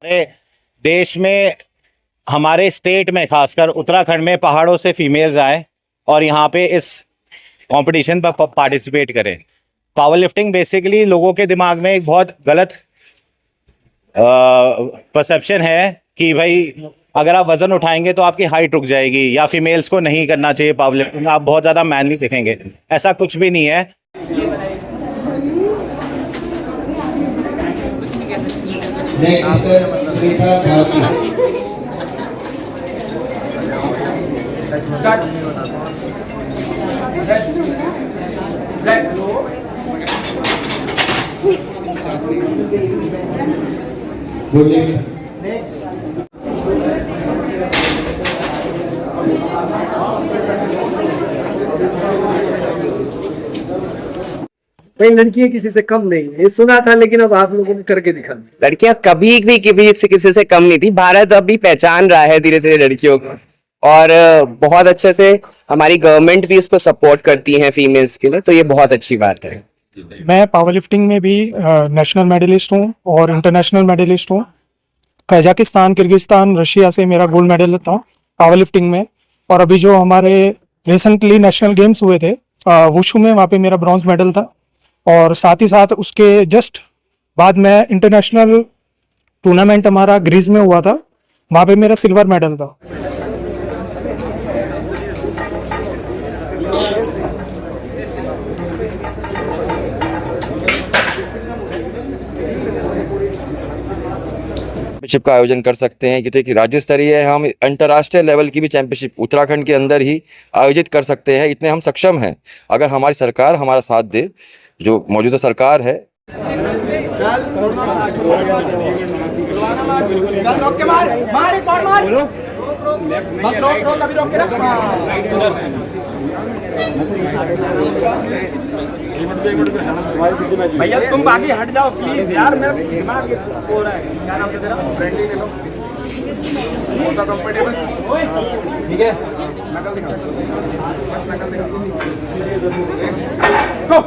हमारे देश में, हमारे स्टेट में, खासकर उत्तराखंड में पहाड़ों से फीमेल्स आए और यहाँ पे इस कंपटीशन पर पार्टिसिपेट करें। पावर लिफ्टिंग बेसिकली लोगों के दिमाग में एक बहुत गलत परसेप्शन है कि भाई अगर आप वजन उठाएंगे तो आपकी हाइट रुक जाएगी या फीमेल्स को नहीं करना चाहिए पावर लिफ्टिंग, आप बहुत ज़्यादा मैनली दिखेंगे। ऐसा कुछ भी नहीं है। भाई लड़कियां किसी से कम नहीं, ये सुना था लेकिन अब आप लोगों ने करके दिखा। लड़कियां कभी भी किसी से कम नहीं थी। भारत अभी पहचान रहा है धीरे धीरे लड़कियों को, और बहुत अच्छे से हमारी गवर्नमेंट भी इसको सपोर्ट करती है फीमेल्स के लिए, तो ये बहुत अच्छी बात है। मैं पावर लिफ्टिंग में भी नेशनल मेडलिस्ट हूँ और इंटरनेशनल मेडलिस्ट हूँ। कजाकिस्तान, किर्गिस्तान, रशिया से मेरा गोल्ड मेडल था पावर लिफ्टिंग में। और अभी जो हमारे रिसेंटली नेशनल गेम्स हुए थे वुशु में, वहाँ पे मेरा ब्रॉन्ज मेडल था। और साथ ही साथ उसके जस्ट बाद में इंटरनेशनल टूर्नामेंट हमारा ग्रीस में हुआ था, वहाँ पे मेरा सिल्वर मेडल था। चैंपियनशिप का आयोजन कर सकते हैं, क्योंकि राज्य स्तरीय है। हम अंतर्राष्ट्रीय लेवल की भी चैंपियनशिप उत्तराखंड के अंदर ही आयोजित कर सकते हैं। इतने हम सक्षम हैं अगर हमारी सरकार हमारा साथ दे, जो मौजूदा सरकार है। भैया तुम बाकी हट जाओ प्लीज यार, मेरा दिमाग हो रहा है। क्या नाम है तेरा? फ्रेंडली ले लो, कंफर्टेबल। ठीक है, नकल दिखा, बस नकल दिखा। गो।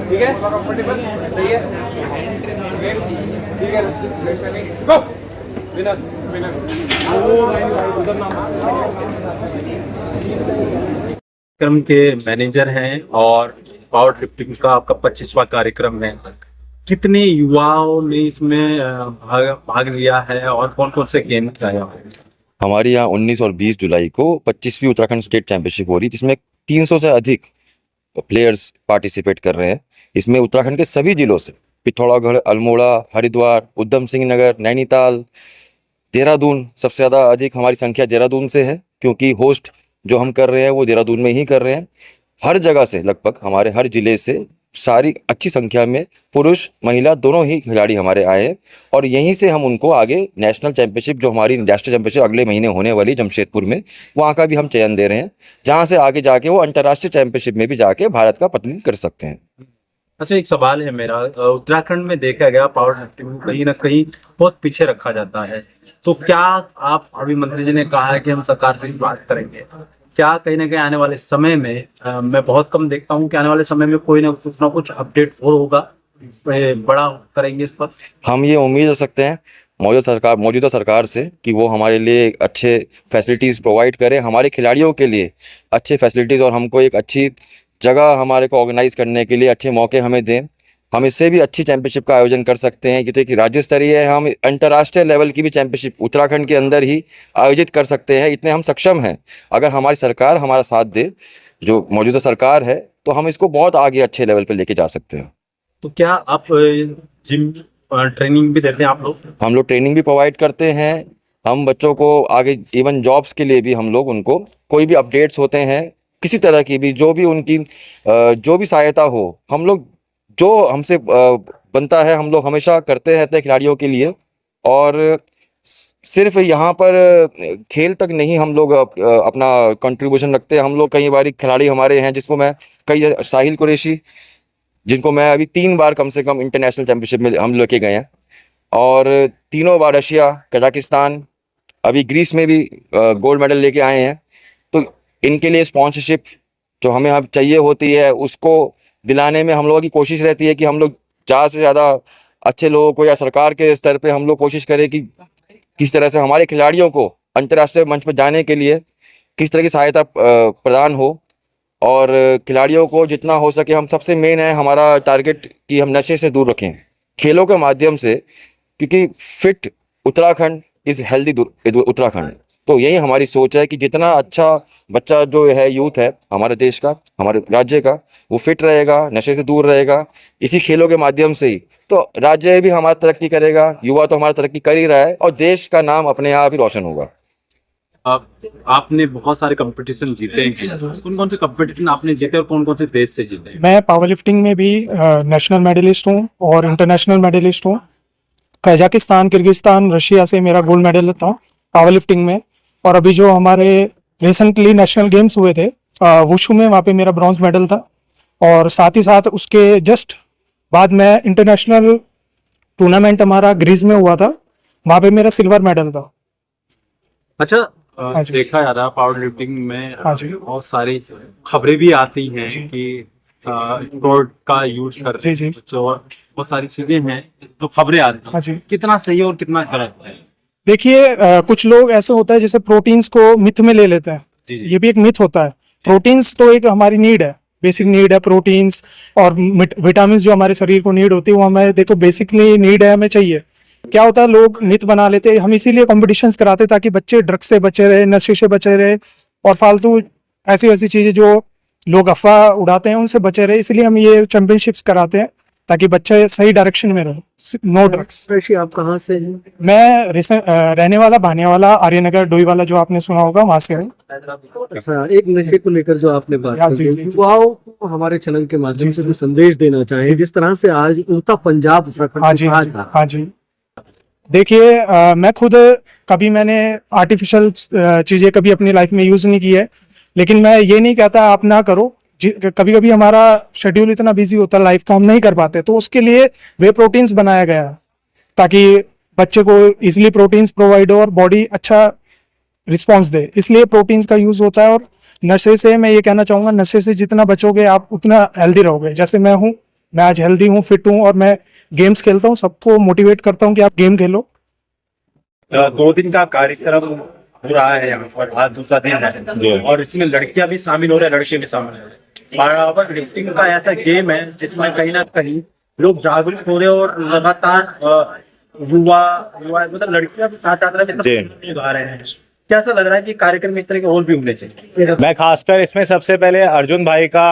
ठीक है, कंफर्टेबल, सही है, ठीक है, गो। कार्यक्रम के मैनेजर हैं और पावर लिफ्टिंग का आपका 25वां कार्यक्रम है। कितने युवाओं ने इसमें भाग लिया है और कौन कौन से गेम कराया? हमारे यहाँ 19 और 20 जुलाई को 25वीं उत्तराखंड स्टेट चैंपियनशिप हो रही है, जिसमें 300 से अधिक प्लेयर्स पार्टिसिपेट कर रहे हैं। इसमें उत्तराखंड के सभी जिलों से, पिथौरागढ़, अल्मोड़ा, हरिद्वार, उधम सिंह नगर, नैनीताल, देहरादून, सबसे ज़्यादा अधिक हमारी संख्या देहरादून से है, क्योंकि होस्ट जो हम कर रहे हैं वो देहरादून में ही कर रहे हैं। हर जगह से, लगभग हमारे हर जिले से सारी अच्छी संख्या में पुरुष महिला दोनों ही खिलाड़ी हमारे आए हैं। और यहीं से हम उनको आगे नेशनल चैंपियनशिप, जो हमारी राष्ट्रीय चैंपियनशिप अगले महीने होने वाली जमशेदपुर में, वहाँ का भी हम चयन दे रहे हैं, जहाँ से आगे जाके वो अंतर्राष्ट्रीय चैंपियनशिप में भी जाके भारत का प्रतिनिधित्व कर सकते हैं। अच्छा, एक सवाल है मेरा। उत्तराखंड में देखा गया पावर लिफ्टिंग में कहीं ना कहीं बहुत पीछे रखा जाता है, तो क्या आप, अभी मंत्री जी ने कहा है कि हम सरकार से बात करेंगे, क्या कहीं ना कहीं आने वाले समय में, मैं बहुत कम देखता हूँ कि आने वाले समय में कोई ना कुछ अपडेट और होगा, बड़ा करेंगे इस पर? हम ये उम्मीद कर सकते हैं मौजूदा सरकार से कि वो हमारे लिए अच्छे फैसिलिटीज़ प्रोवाइड करें, हमारे खिलाड़ियों के लिए अच्छे फैसिलिटीज़, और हमको एक अच्छी जगह हमारे को ऑर्गेनाइज करने के लिए अच्छे मौके हमें दें। हम इससे भी अच्छी चैंपियनशिप का आयोजन कर सकते हैं, क्योंकि राज्य स्तरीय है। हम अंतर्राष्ट्रीय लेवल की भी चैंपियनशिप उत्तराखंड के अंदर ही आयोजित कर सकते हैं। इतने हम सक्षम हैं अगर हमारी सरकार हमारा साथ दे, जो मौजूदा सरकार है, तो हम इसको बहुत आगे अच्छे लेवल पे लेके जा सकते हैं। तो क्या आप जिम ट्रेनिंग भी देते हैं आप लोग? हम लोग ट्रेनिंग भी प्रोवाइड करते हैं। हम बच्चों को आगे इवन जॉब्स के लिए भी हम लोग उनको कोई भी अपडेट्स होते हैं, किसी तरह की भी, जो भी उनकी जो भी सहायता हो, हम लोग जो हमसे बनता है हम लोग हमेशा करते रहते हैं खिलाड़ियों के लिए। और सिर्फ यहाँ पर खेल तक नहीं हम लोग अपना कंट्रीब्यूशन रखते हैं। हम लोग कई बार खिलाड़ी हमारे हैं जिसको मैं साहिल कुरैशी, जिनको मैं अभी 3 बार कम से कम इंटरनेशनल चैंपियनशिप में हम लेके गए हैं, और तीनों बार रशिया, कजाकिस्तान, अभी ग्रीस में भी गोल्ड मेडल लेके आए हैं। तो इनके लिए स्पॉन्सरशिप जो हमें अब चाहिए होती है उसको दिलाने में हम लोगों की कोशिश रहती है कि हम लोग ज़्यादा से ज़्यादा अच्छे लोगों को या सरकार के स्तर पे हम लोग कोशिश करें कि किस तरह से हमारे खिलाड़ियों को अंतर्राष्ट्रीय मंच पर जाने के लिए किस तरह की सहायता प्रदान हो, और खिलाड़ियों को जितना हो सके, हम सबसे मेन है हमारा टारगेट कि हम नशे से दूर रखें खेलों के माध्यम से, क्योंकि fit Uttarakhand is healthy Uttarakhand. तो यही हमारी सोच है कि जितना अच्छा बच्चा जो है, यूथ है हमारे देश का, हमारे राज्य का, वो फिट रहेगा, नशे से दूर रहेगा इसी खेलों के माध्यम से ही, तो राज्य भी हमारा तरक्की करेगा, युवा तो हमारा तरक्की कर ही रहा है, और देश का नाम अपने आप ही रोशन होगा। आपने बहुत सारे कंपटीशन जीते हैं, कौन कौन से कंपटीशन आपने जीते और कौन कौन से देश से जीते हैं? मैं पावर लिफ्टिंग में भी नेशनल मेडलिस्ट हूँ और इंटरनेशनल मेडलिस्ट हूँ। कजाकिस्तान, किर्गिस्तान, रशिया से मेरा गोल्ड मेडल था पावर लिफ्टिंग में। और अभी जो हमारे रिसेंटली नेशनल गेम्स हुए थे वुशु में, वहाँ पे मेरा ब्रॉन्ज मेडल था। और साथ ही साथ उसके जस्ट बाद में इंटरनेशनल टूर्नामेंट हमारा ग्रीस में हुआ था, वहाँ पे मेरा सिल्वर मेडल था। अच्छा, हाँ जी। देखा जा रहा है पावर लिफ्टिंग में हाँ जी। बहुत सारी खबरें भी आती हैं कि स्टेरॉइड का यूज करते जी, हैं, जी। तो बहुत सारी चीजें हैं तो खबरें आती हैं। हाँ जी। कितना सही है और कितना गलत है? देखिए कुछ लोग ऐसे होता है जैसे प्रोटीन्स को मिथ में ले लेते हैं। जी, जी। ये भी एक मिथ होता है। प्रोटीन्स तो एक हमारी नीड है, बेसिक नीड है प्रोटीन्स और विटामिन जो हमारे शरीर को नीड होती है वो हमें देखो बेसिकली नीड है, हमें चाहिए। क्या होता है, लोग मिथ बना लेते हैं। हम इसीलिए कॉम्पिटिशन्स कराते हैं ताकि बच्चे ड्रग्स से बचे रहे, नशे से बचे रहे और फालतू ऐसी वैसी चीजें जो लोग अफवाह उड़ाते हैं उनसे बचे रहे। इसलिए हम ये चैंपियनशिप्स कराते हैं ताकि बच्चे सही डायरेक्शन में रहे। No drugs. ऋषि, आप कहाँ से हैं? मैं रहने वाला भानियावाला, आर्यनगर, डोईवाला जो आपने सुना होगा, वहां से हूँ। अच्छा, एक नशे को लेकर जो आपने बात हाँ, की, जी, जी। युवाओं को हमारे चैनल के माध्यम से कुछ संदेश देना चाहें, जिस तरह से आज उड़ता पंजाब उत्तराखंड हाँ को जी, कहा हाँ जा जी, रहा है। हाँ जी। देखिए मैं खुद कभी मैंने आर्टिफिशियल चीजें कभी अपनी लाइफ में यूज नहीं की है, लेकिन मैं ये नहीं कहता आप ना करो। कभी कभी हमारा शेड्यूल इतना बिजी होता है लाइफ का, हम नहीं कर पाते, तो उसके लिए वे प्रोटीन्स बनाया गया है ताकि बच्चे को इजिली प्रोटीन्स प्रोवाइड हो और बॉडी अच्छा रिस्पॉन्स दे, इसलिए प्रोटीन्स का यूज होता है। और नशे से मैं ये कहना चाहूंगा, नशे से जितना बचोगे आप उतना हेल्दी रहोगे। जैसे मैं हूँ, मैं आज हेल्दी हूँ, फिट हूँ और मैं गेम्स खेलता हूँ, सबको मोटिवेट करता हूँ कि आप गेम खेलो। 2 दिन का कार्यक्रम हो रहा है यहाँ पर, आज दूसरा दिन है और इसमें लड़कियां भी शामिल हो रहे हैं, लड़के भी शामिल हो रहे हैं। पावर लिफ्टिंग का ऐसा गेम है जिसमें कहीं ना कहीं लोग जागरूक हो रहे हैं और लगातार युवा मतलब लड़कियां भी साथ आ रहे हैं। कैसा लग रहा है कि कार्यक्रम में इस तरह के और भी होने चाहिए? मैं खासकर इसमें सबसे पहले अर्जुन भाई का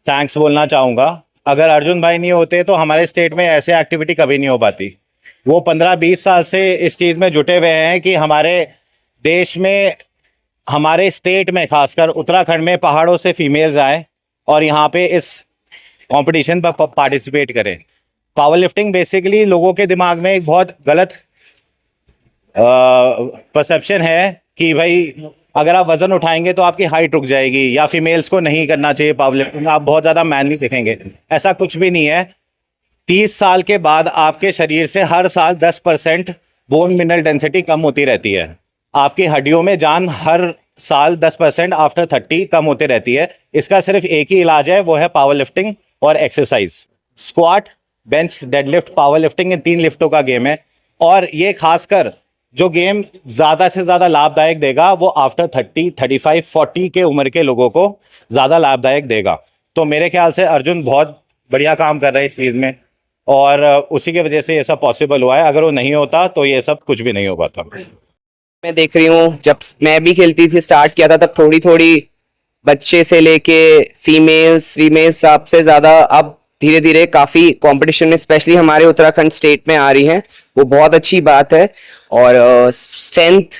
थैंक्स बोलना चाहूँगा। अगर अर्जुन भाई नहीं होते तो हमारे स्टेट में ऐसे एक्टिविटी कभी नहीं हो पाती। वो 15-20 साल से इस चीज़ में जुटे हुए हैं कि हमारे देश में, हमारे स्टेट में, खासकर उत्तराखंड में पहाड़ों से फीमेल्स आए और यहाँ पे इस कंपटीशन पर पार्टिसिपेट करें। पावर लिफ्टिंग बेसिकली लोगों के दिमाग में एक बहुत गलत परसेप्शन है कि भाई अगर आप वजन उठाएंगे तो आपकी हाइट रुक जाएगी या फीमेल्स को नहीं करना चाहिए पावर लिफ्टिंग, आप बहुत ज़्यादा मैनली दिखेंगे। ऐसा कुछ भी नहीं है। 30 साल के बाद आपके शरीर से हर साल 10% बोन मिनरल डेंसिटी कम होती रहती है। आपकी हड्डियों में जान हर साल 10% आफ्टर 30 कम होती रहती है। इसका सिर्फ एक ही इलाज है, वो है पावर लिफ्टिंग और exercise. Squat, bench, deadlift, power lifting, इन 3 लिफ्टों का गेम है। और ये खासकर जो गेम ज़्यादा से ज़्यादा लाभदायक देगा वो आफ्टर 30, 35, 40 के उम्र के लोगों को ज़्यादा लाभदायक देगा। तो मेरे ख्याल से अर्जुन बहुत बढ़िया काम कर रहा है इस चीज़ में और उसी की वजह से ये सब पॉसिबल हुआ है। अगर वो नहीं होता तो ये सब कुछ भी नहीं हो पाता। मैं देख रही हूँ, जब मैं भी खेलती थी, स्टार्ट किया था, तब थोड़ी थोड़ी बच्चे से लेके फीमेल्स सबसे ज्यादा अब धीरे धीरे काफी कंपटीशन में स्पेशली हमारे उत्तराखंड स्टेट में आ रही हैं। वो बहुत अच्छी बात है। और स्ट्रेंथ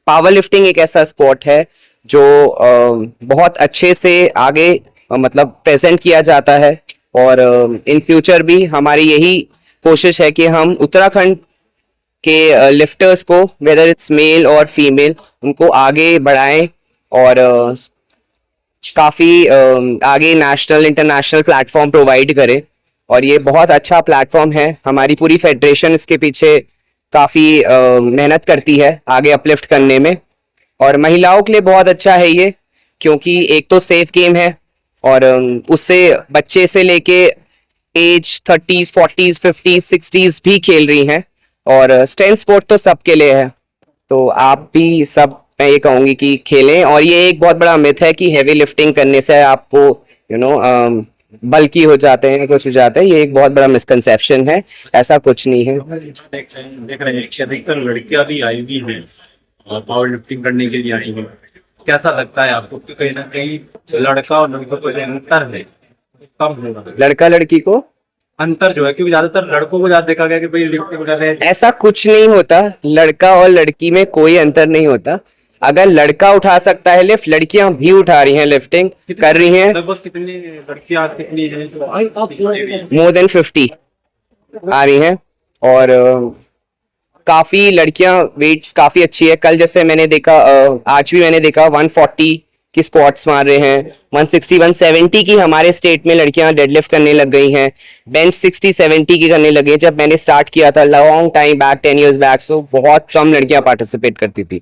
पावर लिफ्टिंग एक ऐसा स्पोर्ट है जो बहुत अच्छे से आगे मतलब प्रेजेंट किया जाता है। और इन फ्यूचर भी हमारी यही कोशिश है कि हम उत्तराखंड के लिफ्टर्स को, वेदर इट्स मेल और फीमेल, उनको आगे बढ़ाएं और काफ़ी आगे नेशनल इंटरनेशनल प्लेटफॉर्म प्रोवाइड करें। और ये बहुत अच्छा प्लेटफॉर्म है। हमारी पूरी फेडरेशन इसके पीछे काफ़ी मेहनत करती है आगे अपलिफ्ट करने में। और महिलाओं के लिए बहुत अच्छा है ये, क्योंकि एक तो सेफ गेम है और उससे बच्चे से लेके as 30s 40s 50s 60s भी खेल रही हैं और स्ट्रेंथ स्पोर्ट तो सबके लिए है। तो आप भी सब, मैं ये कहूंगी कि खेलें। और ये एक बहुत बड़ा मिथ है कि हैवी लिफ्टिंग करने से आपको बल्की हो जाते हैं, कुछ हो जाता है। ये एक बहुत बड़ा मिसकंसेप्शन है, ऐसा कुछ नहीं है। देख रहे हैं कि अधिकतर लड़कियां भी आई हुई हैं और पावर लिफ्टिंग करने के लिए आई हैं। कैसा लगता है आपको कि कहीं ना कहीं लड़का और लड़कों को जो अंतर है कम होगा? लड़का लड़की को अंतर जो है, क्योंकि ज्यादातर लड़कों को ज्यादा देखा गया कि भाई लिफ्टिंग कर रहे हैं। ऐसा कुछ नहीं होता, लड़का और लड़की में कोई अंतर नहीं होता। अगर लड़का उठा सकता है लिफ्ट, लड़कियां भी उठा रही हैं, लिफ्टिंग कर रही हैं। लगभग कितनी लड़कियां कितनी हैं? मोर देन 50 आ रही हैं और काफी लड़कियां वेट्स काफी अच्छी है। कल जैसे मैंने देखा, आज भी मैंने देखा 140 की स्क्वाट्स मार रहे हैं, 160 170 की हमारे स्टेट में लड़कियां डेडलिफ्ट करने लग गई हैं, बेंच 60 70 की करने लगी हैं। जब मैंने स्टार्ट किया था long time back 10 years back, so बहुत कम लड़कियां पार्टिसिपेट करती थी।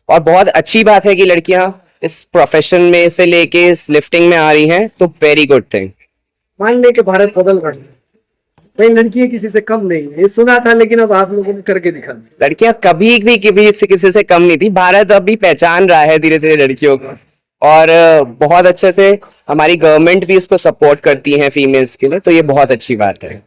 और बहुत अच्छी बात है कि लड़कियां इस प्रोफेशन में से लेके इस लिफ्टिंग में आ रही हैं, तो वेरी गुड थिंग। मान ले कि भारत बदल रहा है, भाई लड़कियां किसी से कम नहीं है, ये सुना था, लेकिन अब आप लोगों ने करके दिखा दिया। लड़कियां कभी भी किसी से कम नहीं थी। भारत अभी पहचान रहा है धीरे धीरे लड़कियों को, और बहुत अच्छे से हमारी गवर्नमेंट भी उसको सपोर्ट करती है फीमेल्स के लिए, तो ये बहुत अच्छी बात है।